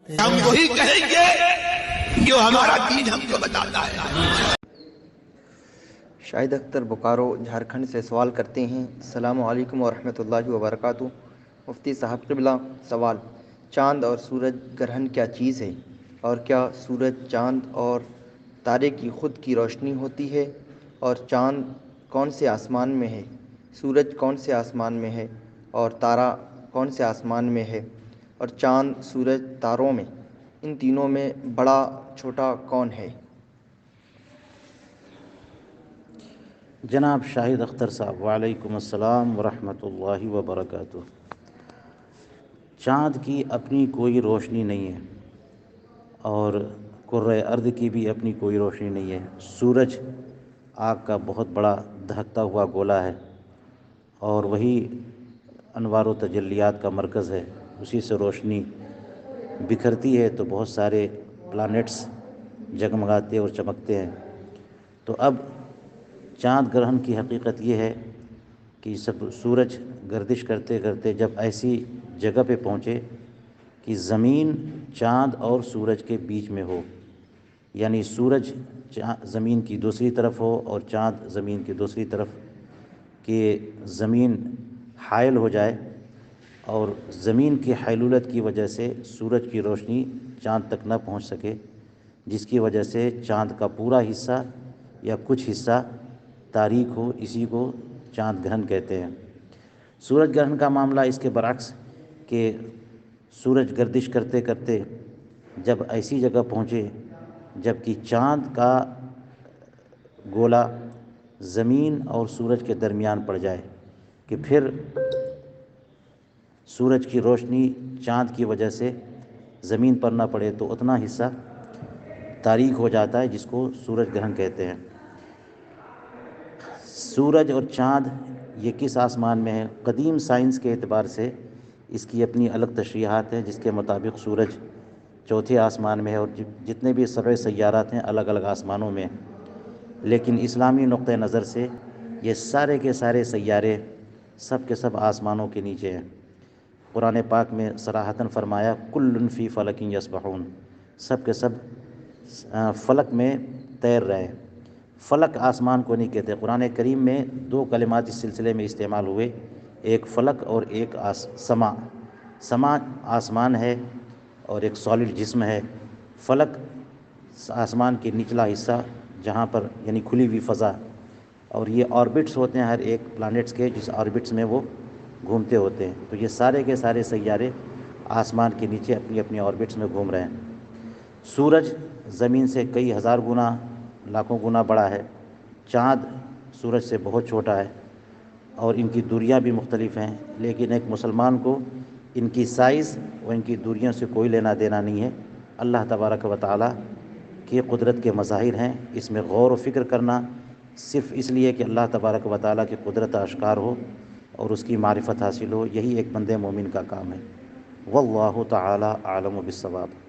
ہم وہی کہیں گے جو ہمارا دین ہم کو بتاتا ہے۔ شاہد اختر بوکارو جھارکھنڈ سے سوال کرتے ہیں، السلام علیکم ورحمۃ اللہ وبرکاتہ۔ مفتی صاحب قبلہ، سوال: چاند اور سورج گرہن کیا چیز ہے، اور کیا سورج، چاند اور تارے کی خود کی روشنی ہوتی ہے؟ اور چاند کون سے آسمان میں ہے، سورج کون سے آسمان میں ہے، اور تارا کون سے آسمان میں ہے؟ اور چاند، سورج، تاروں میں، ان تینوں میں بڑا چھوٹا کون ہے؟ جناب شاہد اختر صاحب، وعلیکم السلام ورحمۃ اللہ وبرکاتہ۔ چاند کی اپنی کوئی روشنی نہیں ہے، اور کرۂ ارض کی بھی اپنی کوئی روشنی نہیں ہے۔ سورج آگ کا بہت بڑا دہکتا ہوا گولا ہے، اور وہی انوار و تجلیات کا مرکز ہے۔ اسی سے روشنی بکھرتی ہے تو بہت سارے پلانٹس جگمگاتے اور چمکتے ہیں۔ تو اب چاند گرہن کی حقیقت یہ ہے کہ سورج گردش کرتے کرتے جب ایسی جگہ پہ پہنچے کہ زمین چاند اور سورج کے بیچ میں ہو، یعنی سورج زمین کی دوسری طرف ہو اور چاند زمین کی دوسری طرف، کہ زمین حائل ہو جائے، اور زمین کی حیلولت کی وجہ سے سورج کی روشنی چاند تک نہ پہنچ سکے، جس کی وجہ سے چاند کا پورا حصہ یا کچھ حصہ تاریک ہو، اسی کو چاند گرہن کہتے ہیں۔ سورج گرہن کا معاملہ اس کے برعکس کہ سورج گردش کرتے کرتے جب ایسی جگہ پہنچے جب کہ چاند کا گولا زمین اور سورج کے درمیان پڑ جائے، کہ پھر سورج کی روشنی چاند کی وجہ سے زمین پر نہ پڑے تو اتنا حصہ تاریک ہو جاتا ہے، جس کو سورج گرہن کہتے ہیں۔ سورج اور چاند یہ کس آسمان میں ہے؟ قدیم سائنس کے اعتبار سے اس کی اپنی الگ تشریحات ہیں، جس کے مطابق سورج چوتھے آسمان میں ہے، اور جتنے بھی سبع سیارات ہیں الگ الگ آسمانوں میں۔ لیکن اسلامی نقطہ نظر سے یہ سارے کے سارے سیارے سب کے سب آسمانوں کے نیچے ہیں۔ قرآن پاک میں صراحتاً فرمایا کل فی فلک یسبحون، سب کے سب فلک میں تیر رہے ہیں۔ فلک آسمان کو نہیں کہتے۔ قرآن کریم میں دو کلمات اس سلسلے میں استعمال ہوئے، ایک فلک اور ایک سما۔ سما آسمان ہے اور ایک سالڈ جسم ہے۔ فلک آسمان کے نچلا حصہ جہاں پر یعنی کھلی ہوئی فضا، اور یہ آربٹس ہوتے ہیں ہر ایک پلانٹس کے، جس آربٹس میں وہ گھومتے ہوتے ہیں۔ تو یہ سارے کے سارے سیارے آسمان کے نیچے اپنی اپنی آربٹس میں گھوم رہے ہیں۔ سورج زمین سے کئی ہزار گنا، لاکھوں گنا بڑا ہے۔ چاند سورج سے بہت چھوٹا ہے، اور ان کی دوریاں بھی مختلف ہیں، لیکن ایک مسلمان کو ان کی سائز اور ان کی دوریوں سے کوئی لینا دینا نہیں ہے۔ اللہ تبارک و تعالیٰ کی قدرت کے مظاہر ہیں، اس میں غور و فکر کرنا صرف اس لیے کہ اللہ تبارک و تعالیٰ کی قدرت آشکار ہو اور اس کی معرفت حاصل ہو، یہی ایک بندے مومن کا کام ہے۔ واللہ تعالیٰ اعلم بالصواب۔